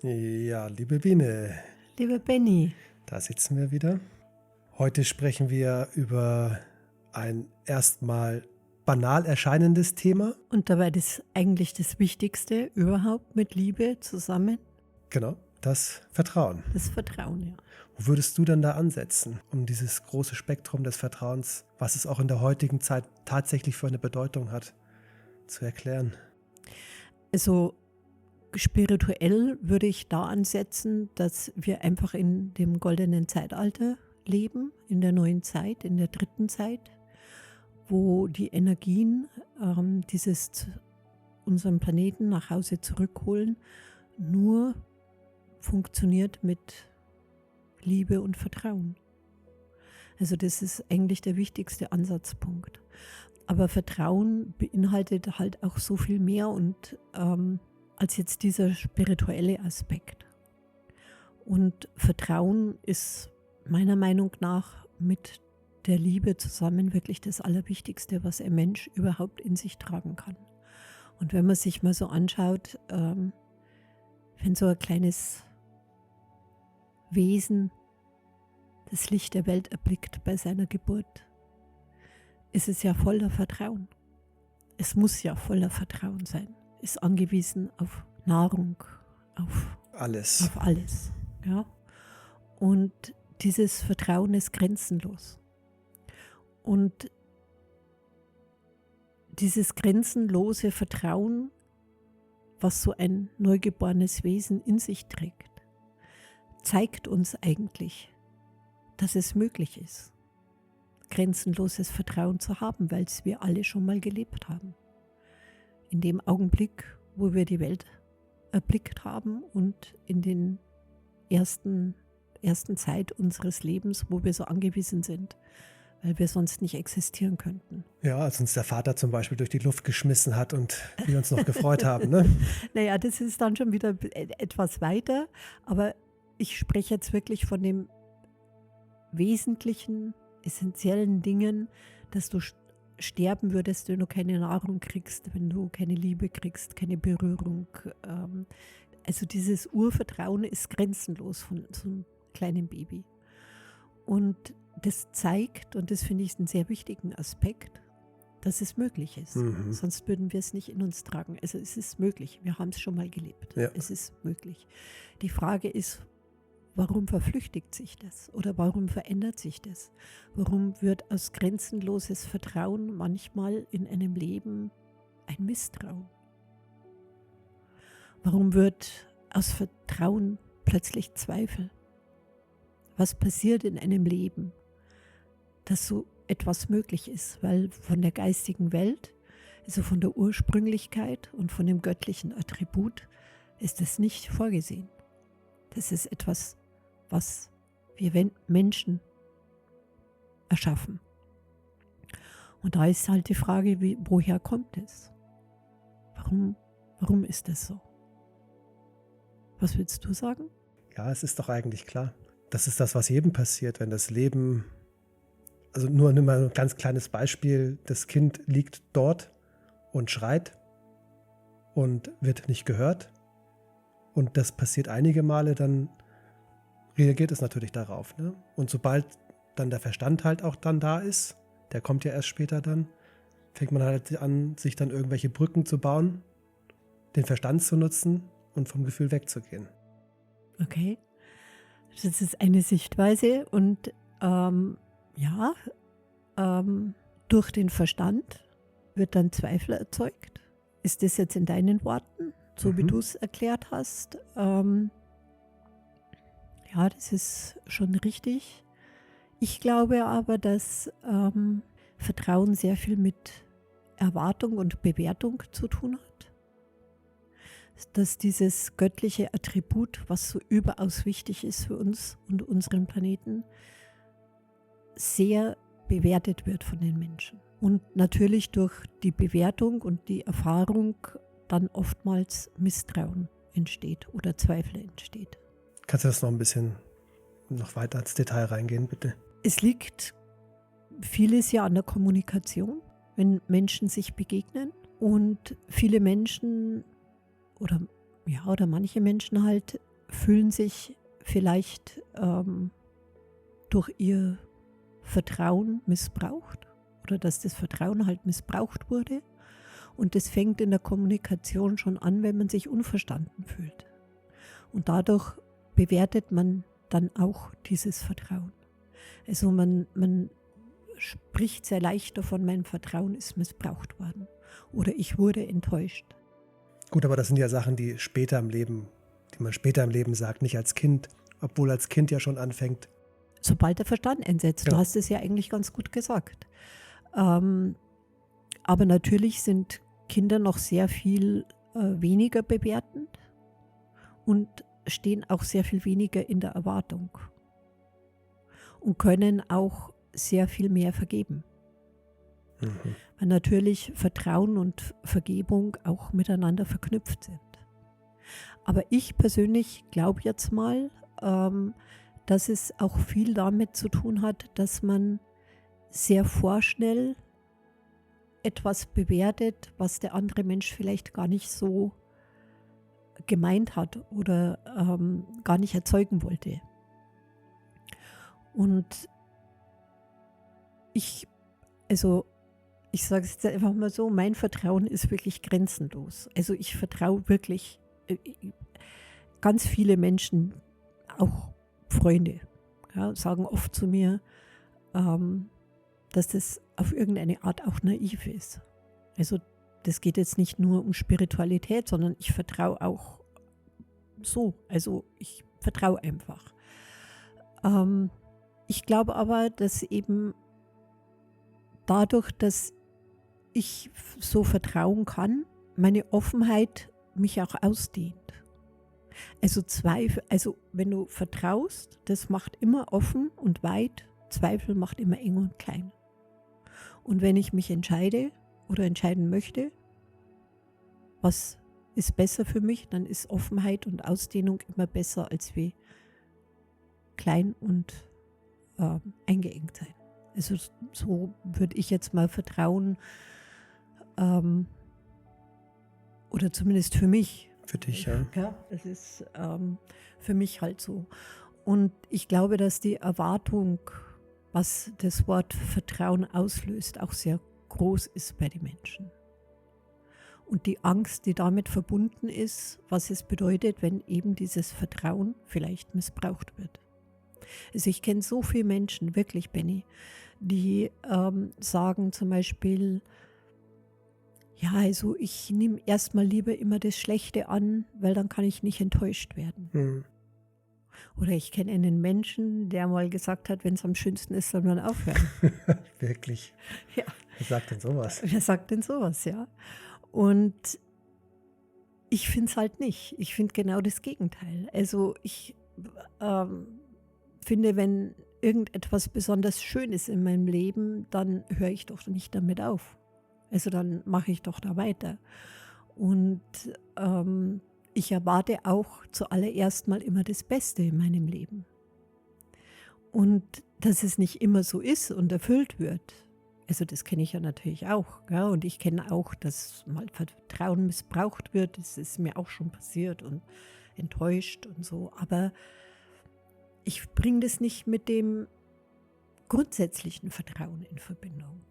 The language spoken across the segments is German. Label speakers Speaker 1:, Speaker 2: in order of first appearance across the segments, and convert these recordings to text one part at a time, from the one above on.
Speaker 1: Ja, liebe Biene,
Speaker 2: Lieber Benny,
Speaker 1: da sitzen wir wieder. Heute sprechen wir über ein erstmal banal erscheinendes Thema.
Speaker 2: und dabei das eigentlich das Wichtigste überhaupt mit Liebe zusammen,
Speaker 1: Genau, das Vertrauen.
Speaker 2: das Vertrauen, ja.
Speaker 1: Wo würdest du denn da ansetzen, um dieses große Spektrum des Vertrauens, was es auch in der heutigen Zeit tatsächlich für eine Bedeutung hat, zu erklären?
Speaker 2: Also spirituell würde ich da ansetzen, dass wir einfach in dem goldenen Zeitalter leben, in der neuen Zeit, in der dritten Zeit, wo die Energien dieses unseren Planeten nach Hause zurückholen, nur funktioniert mit Liebe und Vertrauen. Also das ist eigentlich der wichtigste Ansatzpunkt. Aber Vertrauen beinhaltet halt auch so viel mehr und als jetzt dieser spirituelle Aspekt. Und Vertrauen ist meiner Meinung nach mit der Liebe zusammen wirklich das Allerwichtigste, was ein Mensch überhaupt in sich tragen kann. Und wenn man sich mal so anschaut, wenn so ein kleines Wesen das Licht der Welt erblickt bei seiner Geburt, ist es ja voller Vertrauen. Es muss ja voller Vertrauen sein. Ist angewiesen auf Nahrung, auf
Speaker 1: Alles.
Speaker 2: alles. Ja? Und dieses Vertrauen ist grenzenlos. Und dieses grenzenlose Vertrauen, was so ein neugeborenes Wesen in sich trägt, zeigt uns eigentlich, dass es möglich ist, grenzenloses Vertrauen zu haben, weil es wir alle schon mal gelebt haben. In dem Augenblick, wo wir die Welt erblickt haben und in den ersten Zeit unseres Lebens, wo wir so angewiesen sind, weil wir sonst nicht existieren könnten.
Speaker 1: Ja, als uns der Vater zum Beispiel durch die Luft geschmissen hat und wir uns noch gefreut haben, ne?
Speaker 2: Naja, das ist dann schon wieder etwas weiter, aber ich spreche jetzt wirklich von dem wesentlichen, essentiellen Dingen, dass du sterben würdest, wenn du keine Nahrung kriegst, wenn du keine Liebe kriegst, keine Berührung. Also dieses Urvertrauen ist grenzenlos von so einem kleinen Baby. Und das zeigt, und das finde ich einen sehr wichtigen Aspekt, dass es möglich ist.
Speaker 1: Mhm.
Speaker 2: Sonst würden wir es nicht in uns tragen. Also es ist möglich. Wir haben es schon mal gelebt.
Speaker 1: Ja.
Speaker 2: Es ist möglich. Die Frage ist, warum verflüchtigt sich das? Oder warum verändert sich das? Warum wird aus grenzenloses Vertrauen manchmal in einem Leben ein Misstrauen? Warum wird aus Vertrauen plötzlich Zweifel? Was passiert in einem Leben, dass so etwas möglich ist? Weil von der geistigen Welt, also von der Ursprünglichkeit und von dem göttlichen Attribut, ist es nicht vorgesehen. Das ist etwas, was wir Menschen erschaffen. Und da ist halt die Frage, woher kommt es? Warum ist es so? Was willst du sagen?
Speaker 1: Ja, es ist doch eigentlich klar. Das ist das, was jedem passiert, wenn das Leben, also nur mal ein ganz kleines Beispiel, das Kind liegt dort und schreit und wird nicht gehört. Und das passiert einige Male, dann reagiert es natürlich darauf. Ne? Und sobald dann der Verstand halt auch dann da ist, der kommt ja erst später dann, fängt man halt an, sich dann irgendwelche Brücken zu bauen, den Verstand zu nutzen und vom Gefühl wegzugehen.
Speaker 2: Okay, das ist eine Sichtweise und durch den Verstand wird dann Zweifel erzeugt. Ist das jetzt in deinen Worten, so wie du es erklärt hast? Ja, das ist schon richtig. Ich glaube aber, dass Vertrauen sehr viel mit Erwartung und Bewertung zu tun hat. Dass dieses göttliche Attribut, was so überaus wichtig ist für uns und unseren Planeten, sehr bewertet wird von den Menschen. Und natürlich durch die Bewertung und die Erfahrung dann oftmals Misstrauen entsteht oder Zweifel entsteht.
Speaker 1: Kannst du das noch ein bisschen noch weiter ins Detail reingehen, bitte?
Speaker 2: Es liegt vieles ja an der Kommunikation, wenn Menschen sich begegnen und viele Menschen oder manche Menschen halt fühlen sich vielleicht durch ihr Vertrauen missbraucht oder dass das Vertrauen halt missbraucht wurde. Und das fängt in der Kommunikation schon an, wenn man sich unverstanden fühlt. Und dadurch bewertet man dann auch dieses Vertrauen. Also man spricht sehr leicht davon, mein Vertrauen ist missbraucht worden oder ich wurde enttäuscht.
Speaker 1: Gut, aber das sind ja Sachen, die man später im Leben sagt, nicht als Kind, obwohl als Kind ja schon anfängt.
Speaker 2: Sobald der Verstand einsetzt.
Speaker 1: Ja.
Speaker 2: Du hast es ja eigentlich ganz gut gesagt. Aber natürlich sind Kinder noch sehr viel weniger bewertend und stehen auch sehr viel weniger in der Erwartung und können auch sehr viel mehr vergeben.
Speaker 1: Mhm.
Speaker 2: Weil natürlich Vertrauen und Vergebung auch miteinander verknüpft sind. Aber ich persönlich glaube jetzt mal, dass es auch viel damit zu tun hat, dass man sehr vorschnell etwas bewertet, was der andere Mensch vielleicht gar nicht so gemeint hat oder gar nicht erzeugen wollte. Und ich sage es jetzt einfach mal so, mein Vertrauen ist wirklich grenzenlos. Also ich vertraue wirklich ganz viele Menschen, auch Freunde, ja, sagen oft zu mir, dass das auf irgendeine Art auch naiv ist. Also das geht jetzt nicht nur um Spiritualität, sondern ich vertraue auch so. Also ich vertraue einfach. Ich glaube aber, dass eben dadurch, dass ich so vertrauen kann, meine Offenheit mich auch ausdehnt. Also wenn du vertraust, das macht immer offen und weit, Zweifel macht immer eng und klein. Und wenn ich mich entscheide oder entscheiden möchte, was ist besser für mich, dann ist Offenheit und Ausdehnung immer besser als wie klein und eingeengt sein. Also so würde ich jetzt mal vertrauen, oder zumindest für mich.
Speaker 1: Für dich, ja.
Speaker 2: Ja, es ist für mich halt so. Und ich glaube, dass die Erwartung, was das Wort Vertrauen auslöst, auch sehr groß ist bei den Menschen. Und die Angst, die damit verbunden ist, was es bedeutet, wenn eben dieses Vertrauen vielleicht missbraucht wird. Also ich kenne so viele Menschen, wirklich, Benny, die sagen zum Beispiel, ja, also ich nehme erstmal lieber immer das Schlechte an, weil dann kann ich nicht enttäuscht werden.
Speaker 1: Mhm.
Speaker 2: Oder ich kenne einen Menschen, der mal gesagt hat, wenn es am schönsten ist, soll man aufhören.
Speaker 1: Wirklich.
Speaker 2: Ja.
Speaker 1: Wer sagt denn sowas?
Speaker 2: Wer sagt denn sowas, ja? Und ich finde es halt nicht. Ich finde genau das Gegenteil. Also ich finde, wenn irgendetwas besonders schön ist in meinem Leben, dann höre ich doch nicht damit auf. Also dann mache ich doch da weiter. Und ich erwarte auch zuallererst mal immer das Beste in meinem Leben. Und dass es nicht immer so ist und erfüllt wird, also das kenne ich ja natürlich auch. Ja? Und ich kenne auch, dass mal Vertrauen missbraucht wird. Das ist mir auch schon passiert und enttäuscht und so. Aber ich bringe das nicht mit dem grundsätzlichen Vertrauen in Verbindung.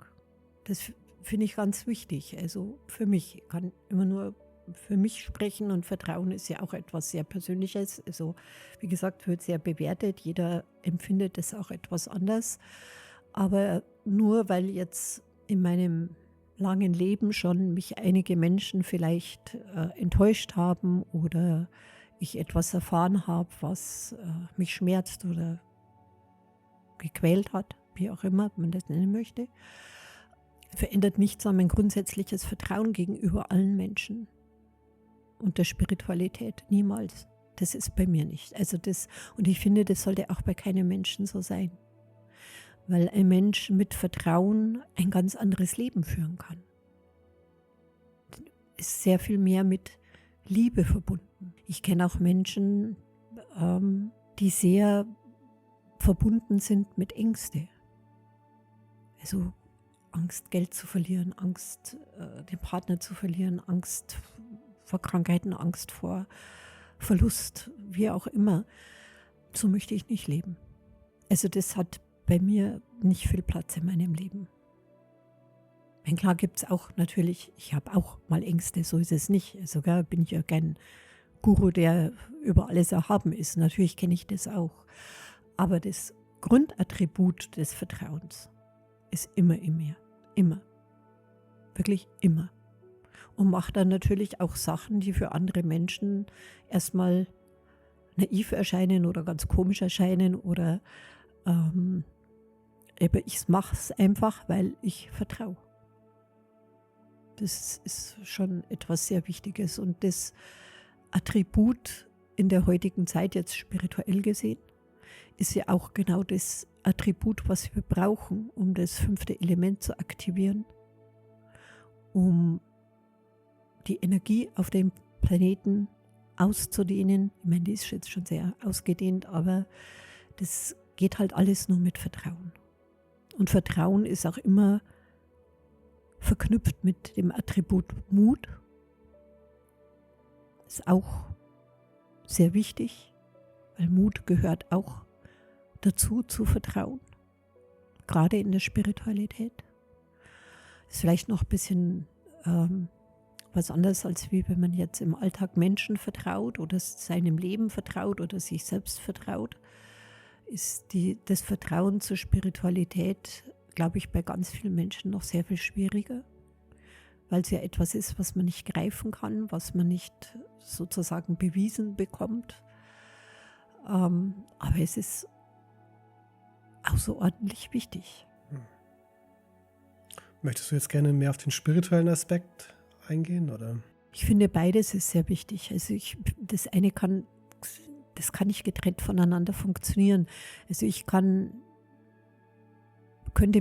Speaker 2: Das finde ich ganz wichtig. Also für mich, ich kann immer nur für mich sprechen und Vertrauen ist ja auch etwas sehr Persönliches. Also wie gesagt, wird sehr bewertet. Jeder empfindet es auch etwas anders. Aber nur weil jetzt in meinem langen Leben schon mich einige Menschen vielleicht enttäuscht haben oder ich etwas erfahren habe, was mich schmerzt oder gequält hat, wie auch immer man das nennen möchte, verändert nichts an mein grundsätzliches Vertrauen gegenüber allen Menschen und der Spiritualität. Niemals. Das ist bei mir nicht. Und ich finde, das sollte auch bei keinem Menschen so sein. Weil ein Mensch mit Vertrauen ein ganz anderes Leben führen kann. Ist sehr viel mehr mit Liebe verbunden. Ich kenne auch Menschen, die sehr verbunden sind mit Ängste. Also Angst, Geld zu verlieren, Angst, den Partner zu verlieren, Angst vor Krankheiten, Angst vor Verlust, wie auch immer, so möchte ich nicht leben. Also das hat bei mir nicht viel Platz in meinem Leben. Wenn klar gibt es auch natürlich, ich habe auch mal Ängste, so ist es nicht. Also bin ich ja kein Guru, der über alles erhaben ist. Natürlich kenne ich das auch. Aber das Grundattribut des Vertrauens ist immer in mir. Immer. Wirklich immer. Und macht dann natürlich auch Sachen, die für andere Menschen erstmal naiv erscheinen oder ganz komisch erscheinen oder aber ich mache es einfach, weil ich vertraue. Das ist schon etwas sehr Wichtiges und das Attribut in der heutigen Zeit, jetzt spirituell gesehen, ist ja auch genau das Attribut, was wir brauchen, um das 5. Element zu aktivieren, um die Energie auf dem Planeten auszudehnen. Ich meine, die ist jetzt schon sehr ausgedehnt, aber das geht halt alles nur mit Vertrauen. Und Vertrauen ist auch immer verknüpft mit dem Attribut Mut. Ist auch sehr wichtig, weil Mut gehört auch dazu, zu vertrauen. Gerade in der Spiritualität. Ist vielleicht noch ein bisschen was anderes, als wie wenn man jetzt im Alltag Menschen vertraut oder seinem Leben vertraut oder sich selbst vertraut. Ist das Vertrauen zur Spiritualität, glaube ich, bei ganz vielen Menschen noch sehr viel schwieriger, weil es ja etwas ist, was man nicht greifen kann, was man nicht sozusagen bewiesen bekommt. Aber es ist außerordentlich wichtig.
Speaker 1: Möchtest du jetzt gerne mehr auf den spirituellen Aspekt eingehen, oder?
Speaker 2: Ich finde, beides ist sehr wichtig. Also das eine kann nicht getrennt voneinander funktionieren. Also ich könnte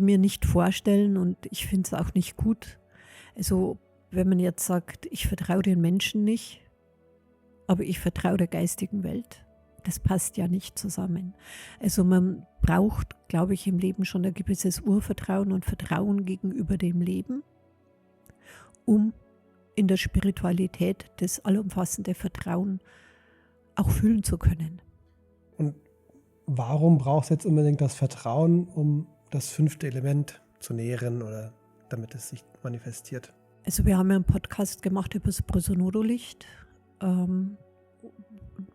Speaker 2: mir nicht vorstellen und ich finde es auch nicht gut. Also wenn man jetzt sagt, ich vertraue den Menschen nicht, aber ich vertraue der geistigen Welt, das passt ja nicht zusammen. Also man braucht, glaube ich, im Leben schon ein gewisses Urvertrauen und Vertrauen gegenüber dem Leben, um in der Spiritualität das allumfassende Vertrauen auch fühlen zu können.
Speaker 1: Und warum brauchst du jetzt unbedingt das Vertrauen, um das 5. Element zu nähren oder damit es sich manifestiert?
Speaker 2: Also wir haben ja einen Podcast gemacht über das Prosonodolicht,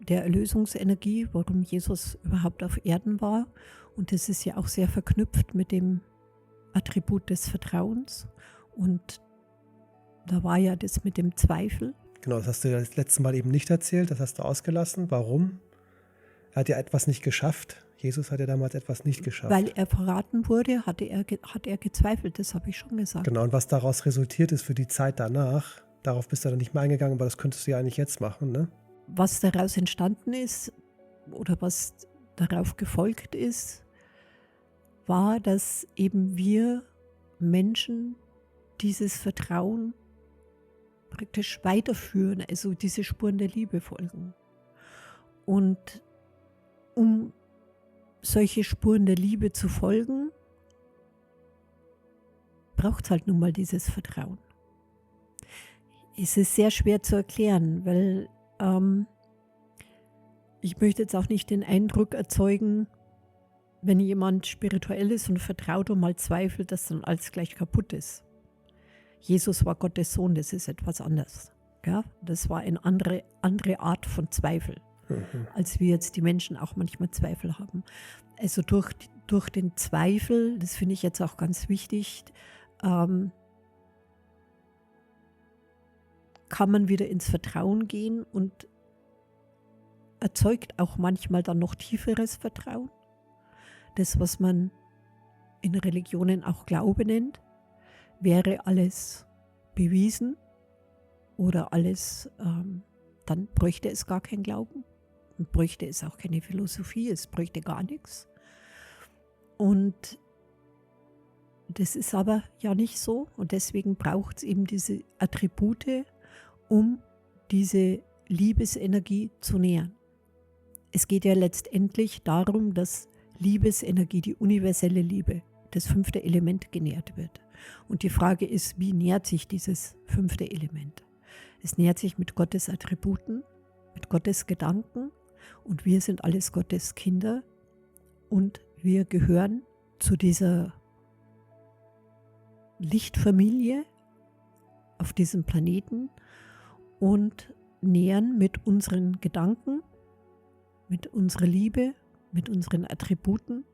Speaker 2: der Erlösungsenergie, warum Jesus überhaupt auf Erden war. Und das ist ja auch sehr verknüpft mit dem Attribut des Vertrauens. Und da war ja das mit dem Zweifel.
Speaker 1: Genau, das hast du ja das letzte Mal eben nicht erzählt, das hast du ausgelassen. Warum? Er hat ja etwas nicht geschafft. Jesus hat ja damals etwas nicht geschafft.
Speaker 2: Weil er verraten wurde, hat er gezweifelt, das habe ich schon gesagt.
Speaker 1: Genau, und was daraus resultiert ist für die Zeit danach, darauf bist du dann nicht mehr eingegangen, aber das könntest du ja eigentlich jetzt machen, ne?
Speaker 2: Was daraus entstanden ist oder was darauf gefolgt ist, war, dass eben wir Menschen dieses Vertrauen praktisch weiterführen, also diese Spuren der Liebe folgen. Und um solche Spuren der Liebe zu folgen, braucht es halt nun mal dieses Vertrauen. Es ist sehr schwer zu erklären, weil ich möchte jetzt auch nicht den Eindruck erzeugen, wenn jemand spirituell ist und vertraut und mal zweifelt, dass dann alles gleich kaputt ist. Jesus war Gottes Sohn, das ist etwas anderes. Ja? Das war eine andere Art von Zweifel, als wir jetzt die Menschen auch manchmal Zweifel haben. Also durch den Zweifel, das finde ich jetzt auch ganz wichtig, kann man wieder ins Vertrauen gehen und erzeugt auch manchmal dann noch tieferes Vertrauen. Das, was man in Religionen auch Glaube nennt, wäre alles bewiesen oder alles, dann bräuchte es gar keinen Glauben und bräuchte es auch keine Philosophie, es bräuchte gar nichts. Und das ist aber ja nicht so und deswegen braucht es eben diese Attribute, um diese Liebesenergie zu nähern. Es geht ja letztendlich darum, dass Liebesenergie, die universelle Liebe, das 5. Element genährt wird. Und die Frage ist, wie nährt sich dieses 5. Element? Es nährt sich mit Gottes Attributen, mit Gottes Gedanken, Und wir sind alles Gottes Kinder und wir gehören zu dieser Lichtfamilie auf diesem Planeten und nähern mit unseren Gedanken, mit unserer Liebe, mit unseren Attributen,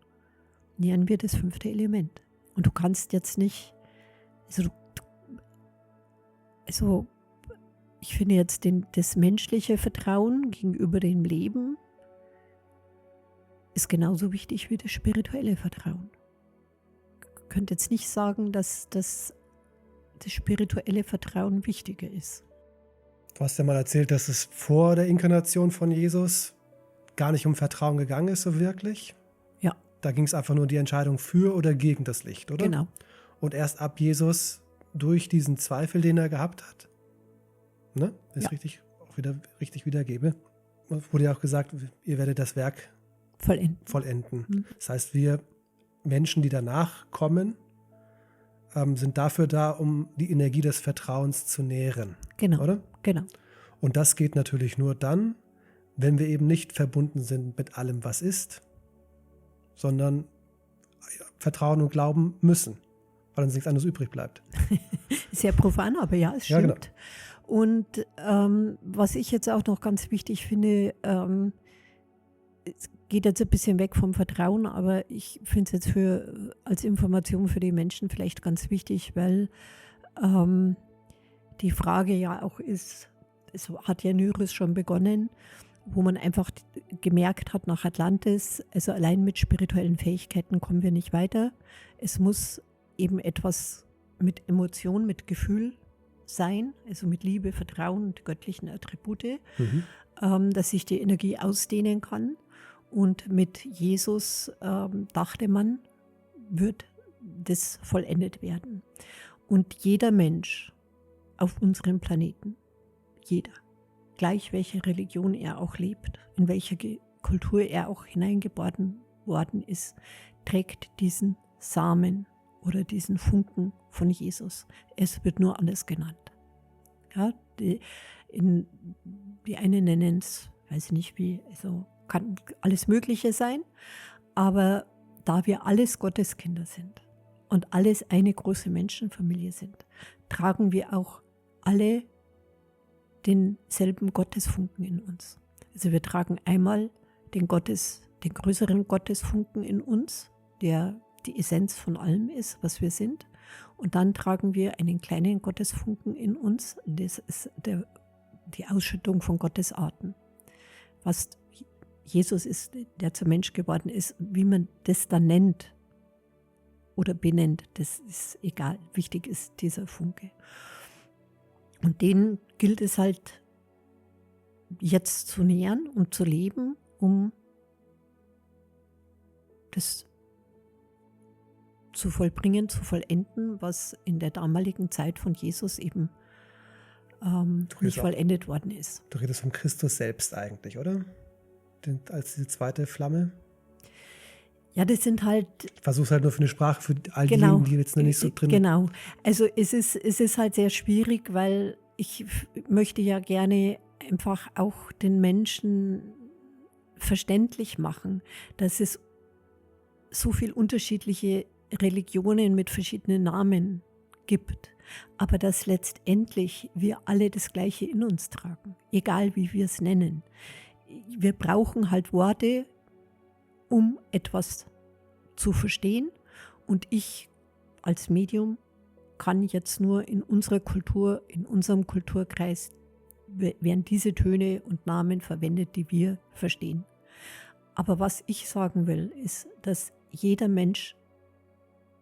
Speaker 2: nähern wir das 5. Element. Und du kannst jetzt nicht, also ich finde jetzt das menschliche Vertrauen gegenüber dem Leben ist genauso wichtig wie das spirituelle Vertrauen. Ich könnte jetzt nicht sagen, dass das spirituelle Vertrauen wichtiger ist.
Speaker 1: Du hast ja mal erzählt, dass es vor der Inkarnation von Jesus gar nicht um Vertrauen gegangen ist, so wirklich.
Speaker 2: Ja.
Speaker 1: Da ging es einfach nur die Entscheidung für oder gegen das Licht, oder?
Speaker 2: Genau.
Speaker 1: Und erst ab Jesus durch diesen Zweifel, den er gehabt hat, ne, wenn ich es richtig wiedergebe, wurde ja auch gesagt, ihr werdet das Werk vollenden.
Speaker 2: Mhm.
Speaker 1: Das heißt, wir Menschen, die danach kommen, sind dafür da, um die Energie des Vertrauens zu nähren.
Speaker 2: Genau.
Speaker 1: Oder?
Speaker 2: Genau.
Speaker 1: Und das geht natürlich nur dann, wenn wir eben nicht verbunden sind mit allem, was ist, sondern vertrauen und glauben müssen, weil uns nichts anderes übrig bleibt.
Speaker 2: Sehr profan, aber ja, es stimmt.
Speaker 1: Ja, genau.
Speaker 2: Und was ich jetzt auch noch ganz wichtig finde, es geht jetzt ein bisschen weg vom Vertrauen, aber ich finde es jetzt als Information für die Menschen vielleicht ganz wichtig, weil die Frage ja auch ist, es hat ja Nyris schon begonnen, wo man einfach gemerkt hat nach Atlantis, also allein mit spirituellen Fähigkeiten kommen wir nicht weiter. Es muss eben etwas mit Emotion, mit Gefühl sein, also mit Liebe, Vertrauen und göttlichen Attribute, dass sich die Energie ausdehnen kann. Und mit Jesus dachte man, wird das vollendet werden. Und jeder Mensch auf unserem Planeten, jeder, gleich welche Religion er auch lebt, in welcher Kultur er auch hineingeboren worden ist, trägt diesen Samen oder diesen Funken von Jesus. Es wird nur anders genannt. Ja, die einen nennen es, weiß ich nicht wie, also kann alles Mögliche sein, aber da wir alles Gotteskinder sind und alles eine große Menschenfamilie sind, tragen wir auch alle denselben Gottesfunken in uns. Also wir tragen einmal den größeren Gottesfunken in uns, der die Essenz von allem ist, was wir sind. Und dann tragen wir einen kleinen Gottesfunken in uns, das ist die Ausschüttung von Gottes Arten. Was Jesus ist, der zum Mensch geworden ist, wie man das dann nennt oder benennt, das ist egal. Wichtig ist dieser Funke. Und den gilt es halt jetzt zu nähern und zu leben, um das zu vollbringen, zu vollenden, was in der damaligen Zeit von Jesus eben nicht vollendet worden ist.
Speaker 1: Du redest vom Christus selbst eigentlich, oder? Als diese zweite Flamme?
Speaker 2: Ja, das sind halt...
Speaker 1: Ich versuche es halt nur für eine Sprache, für all diejenigen, die jetzt noch nicht so drin...
Speaker 2: Genau. Also es ist halt sehr schwierig, weil ich möchte ja gerne einfach auch den Menschen verständlich machen, dass es so viele unterschiedliche Religionen mit verschiedenen Namen gibt, aber dass letztendlich wir alle das Gleiche in uns tragen, egal wie wir es nennen. Wir brauchen halt Worte, um etwas zu verstehen, und ich als Medium kann jetzt nur in unserer Kultur, in unserem Kulturkreis, werden diese Töne und Namen verwendet, die wir verstehen. Aber was ich sagen will, ist, dass jeder Mensch,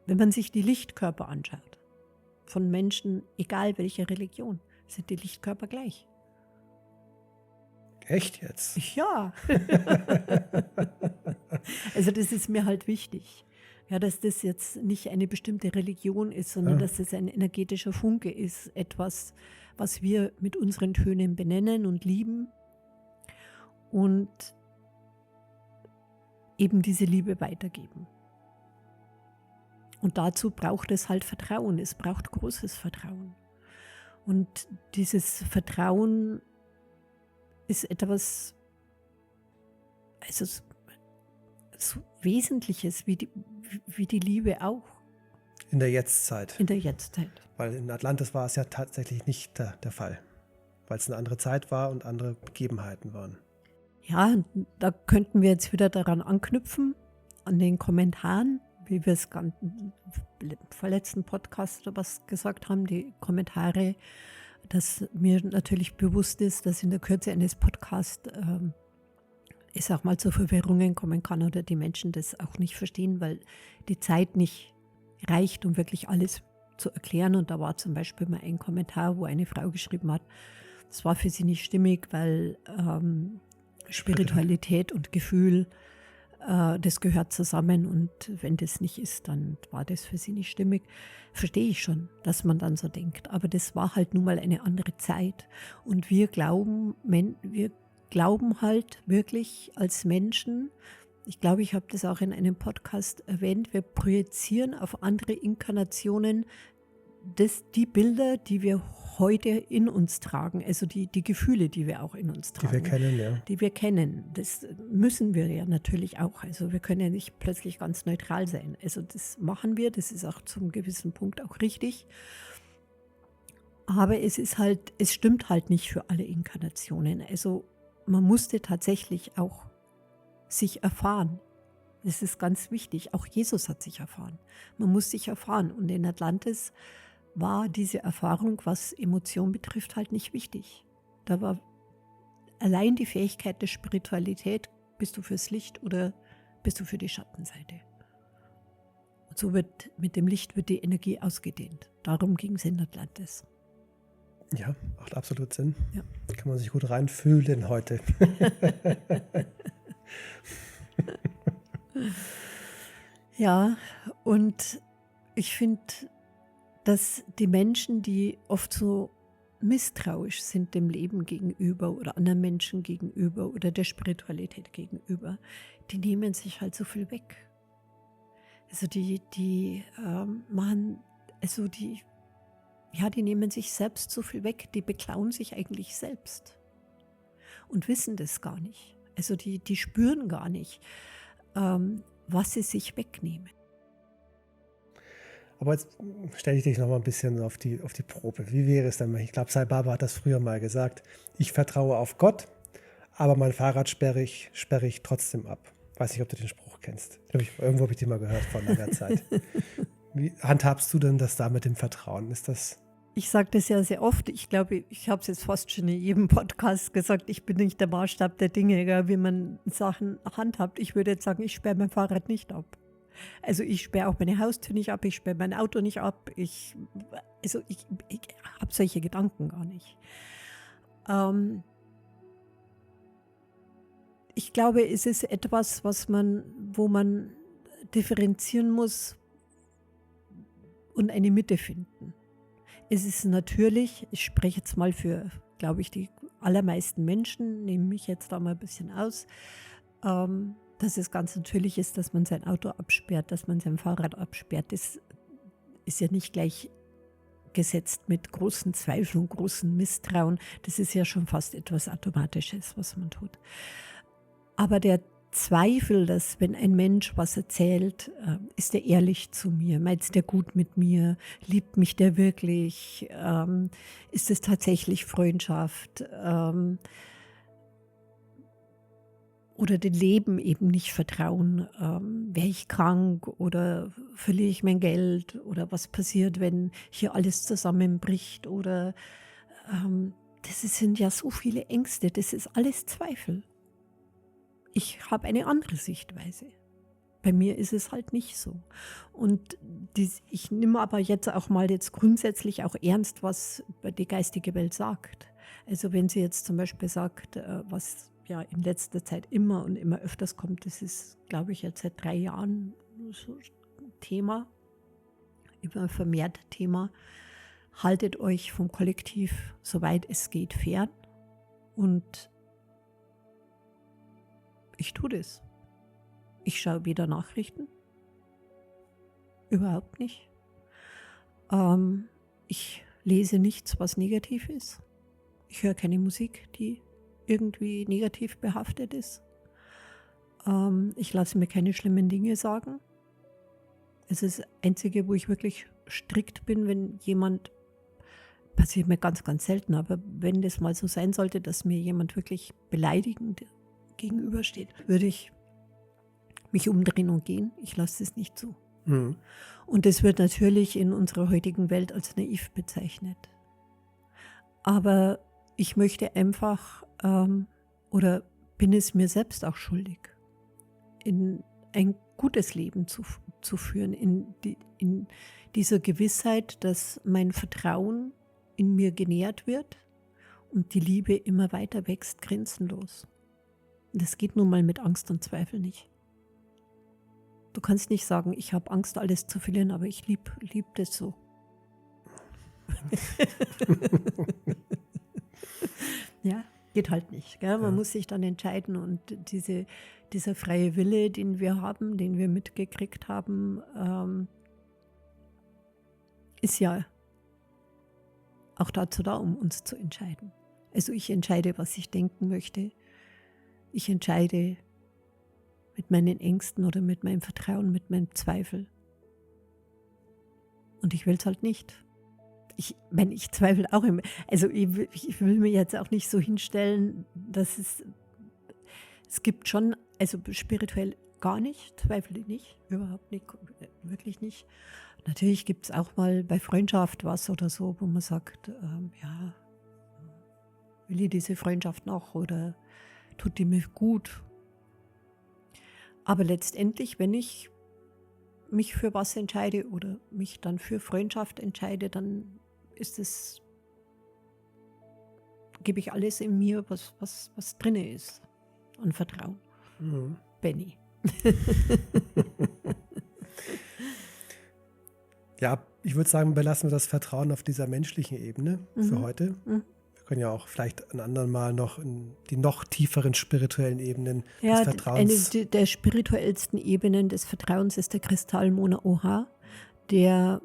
Speaker 2: wenn man sich die Lichtkörper anschaut, von Menschen, egal welche Religion, sind die Lichtkörper gleich.
Speaker 1: Echt jetzt?
Speaker 2: Ja. Also das ist mir halt wichtig. Ja, dass das jetzt nicht eine bestimmte Religion ist, sondern dass es ein energetischer Funke ist. Etwas, was wir mit unseren Tönen benennen und lieben. Und eben diese Liebe weitergeben. Und dazu braucht es halt Vertrauen. Es braucht großes Vertrauen. Und dieses Vertrauen ist etwas, also so Wesentliches wie die Liebe auch
Speaker 1: In der Jetztzeit.
Speaker 2: in der Jetztzeit.
Speaker 1: Weil in Atlantis war es ja tatsächlich nicht der Fall. Weil es eine andere Zeit war und andere Begebenheiten waren.
Speaker 2: Ja, da könnten wir jetzt wieder daran anknüpfen, an den Kommentaren, wie wir es im vorletzten Podcast oder was gesagt haben, die Kommentare, dass mir natürlich bewusst ist, dass in der Kürze eines Podcasts es auch mal zu Verwirrungen kommen kann oder die Menschen das auch nicht verstehen, weil die Zeit nicht reicht, um wirklich alles zu erklären. Und da war zum Beispiel mal ein Kommentar, wo eine Frau geschrieben hat, das war für sie nicht stimmig, weil Spiritualität und Gefühl, das gehört zusammen und wenn das nicht ist, dann war das für sie nicht stimmig. Verstehe ich schon, dass man dann so denkt, aber das war halt nun mal eine andere Zeit und wir glauben halt wirklich als Menschen, ich glaube, ich habe das auch in einem Podcast erwähnt, wir projizieren auf andere Inkarnationen die Bilder, die wir heute in uns tragen, also die Gefühle, die wir auch in uns tragen.
Speaker 1: Die wir kennen, ja.
Speaker 2: Die wir kennen. Das müssen wir ja natürlich auch. Also wir können ja nicht plötzlich ganz neutral sein. Also das machen wir, das ist auch zum gewissen Punkt auch richtig. Aber es stimmt halt nicht für alle Inkarnationen. Also man musste tatsächlich auch sich erfahren. Das ist ganz wichtig. Auch Jesus hat sich erfahren. Man muss sich erfahren. Und in Atlantis war diese Erfahrung, was Emotion betrifft, halt nicht wichtig. Da war allein die Fähigkeit der Spiritualität, bist du fürs Licht oder bist du für die Schattenseite. Und so wird mit dem Licht wird die Energie ausgedehnt. Darum ging es in Atlantis.
Speaker 1: Ja, macht absolut Sinn.
Speaker 2: Ja.
Speaker 1: Kann man sich gut reinfühlen heute.
Speaker 2: Ja, und ich finde, dass die Menschen, die oft so misstrauisch sind dem Leben gegenüber oder anderen Menschen gegenüber oder der Spiritualität gegenüber, die nehmen sich halt so viel weg. Also die nehmen sich selbst so viel weg, die beklauen sich eigentlich selbst und wissen das gar nicht. Also die spüren gar nicht, was sie sich wegnehmen.
Speaker 1: Aber jetzt stelle ich dich noch mal ein bisschen auf die Probe. Wie wäre es denn? Ich glaube, Sai Baba hat das früher mal gesagt. Ich vertraue auf Gott, aber mein Fahrrad sperre ich trotzdem ab. Weiß nicht, ob du den Spruch kennst. Irgendwo habe ich den mal gehört vor langer Zeit. Wie handhabst du denn das da mit dem Vertrauen? Ist das...
Speaker 2: Ich sage das ja sehr oft. Ich glaube, ich habe es jetzt fast schon in jedem Podcast gesagt, ich bin nicht der Maßstab der Dinge, wie man Sachen handhabt. Ich würde jetzt sagen, ich sperre mein Fahrrad nicht ab. Also ich sperre auch meine Haustür nicht ab, ich sperre mein Auto nicht ab. Ich habe solche Gedanken gar nicht. Ich glaube, es ist etwas, wo man differenzieren muss und eine Mitte finden. Es ist natürlich, ich spreche jetzt mal für, glaube ich, die allermeisten Menschen, nehme mich jetzt da mal ein bisschen aus, dass es ganz natürlich ist, dass man sein Auto absperrt, dass man sein Fahrrad absperrt. Das ist ja nicht gleich gesetzt mit großen Zweifeln und großen Misstrauen. Das ist ja schon fast etwas Automatisches, was man tut. Aber der Zweifel, dass wenn ein Mensch was erzählt, ist er ehrlich zu mir, meint der gut mit mir, liebt mich der wirklich, ist es tatsächlich Freundschaft oder dem Leben eben nicht vertrauen, wäre ich krank oder verliere ich mein Geld oder was passiert, wenn hier alles zusammenbricht oder sind ja so viele Ängste, das ist alles Zweifel. Ich habe eine andere Sichtweise. Bei mir ist es halt nicht so. Und ich nehme aber jetzt auch mal grundsätzlich auch ernst, was die geistige Welt sagt. Also wenn sie jetzt zum Beispiel sagt, was ja in letzter Zeit immer und immer öfters kommt, das ist, glaube ich, jetzt seit 3 Jahren so Thema, immer vermehrt Thema, haltet euch vom Kollektiv, soweit es geht, fern. Und ich tue das. Ich schaue weder Nachrichten, überhaupt nicht. Ich lese nichts, was negativ ist. Ich höre keine Musik, die irgendwie negativ behaftet ist. Ich lasse mir keine schlimmen Dinge sagen. Es ist das Einzige, wo ich wirklich strikt bin, wenn jemand, passiert mir ganz, ganz selten, aber wenn das mal so sein sollte, dass mir jemand wirklich beleidigend gegenübersteht, würde ich mich umdrehen und gehen. Ich lasse es nicht zu.
Speaker 1: Mhm.
Speaker 2: Und das wird natürlich in unserer heutigen Welt als naiv bezeichnet. Aber ich möchte einfach, oder bin es mir selbst auch schuldig, in ein gutes Leben zu führen, in dieser Gewissheit, dass mein Vertrauen in mir genährt wird und die Liebe immer weiter wächst, grenzenlos. Und das geht nun mal mit Angst und Zweifel nicht. Du kannst nicht sagen, ich habe Angst, alles zu verlieren, aber ich lieb das so. Ja, geht halt nicht. Gell? Man muss sich dann entscheiden und dieser freie Wille, den wir haben, den wir mitgekriegt haben, ist ja auch dazu da, um uns zu entscheiden. Also ich entscheide, was ich denken möchte. Ich entscheide mit meinen Ängsten oder mit meinem Vertrauen, mit meinem Zweifel. Und ich will es halt nicht. Ich zweifle auch immer. Also ich will mir jetzt auch nicht so hinstellen, dass es gibt schon, also spirituell gar nicht, zweifle ich nicht, überhaupt nicht, wirklich nicht. Natürlich gibt es auch mal bei Freundschaft was oder so, wo man sagt, ja, will ich diese Freundschaft noch oder tut die mir gut? Aber letztendlich, wenn ich mich für was entscheide oder mich dann für Freundschaft entscheide, dann gebe ich alles in mir, was drin ist an Vertrauen.
Speaker 1: Mhm.
Speaker 2: Benny.
Speaker 1: Ja, ich würde sagen, belassen wir das Vertrauen auf dieser menschlichen Ebene für heute. Wir können ja auch vielleicht ein anderen Mal noch in die noch tieferen spirituellen Ebenen des Vertrauens.
Speaker 2: Eine der spirituellsten Ebenen des Vertrauens ist der Kristall Mauna Oha, der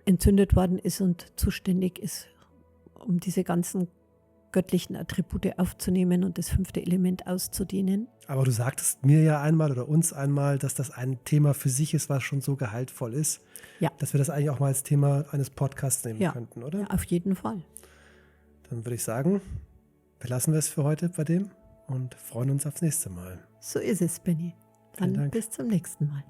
Speaker 2: entzündet worden ist und zuständig ist, um diese ganzen göttlichen Attribute aufzunehmen und das 5. Element auszudehnen.
Speaker 1: Aber du sagtest mir ja einmal oder uns einmal, dass das ein Thema für sich ist, was schon so gehaltvoll ist, dass wir das eigentlich auch mal als Thema eines Podcasts nehmen könnten, oder?
Speaker 2: Ja, auf jeden Fall.
Speaker 1: Dann würde ich sagen, belassen wir es für heute bei dem und freuen uns aufs nächste Mal.
Speaker 2: So ist es, Benny. Dann
Speaker 1: Vielen Dank.
Speaker 2: bis zum nächsten Mal.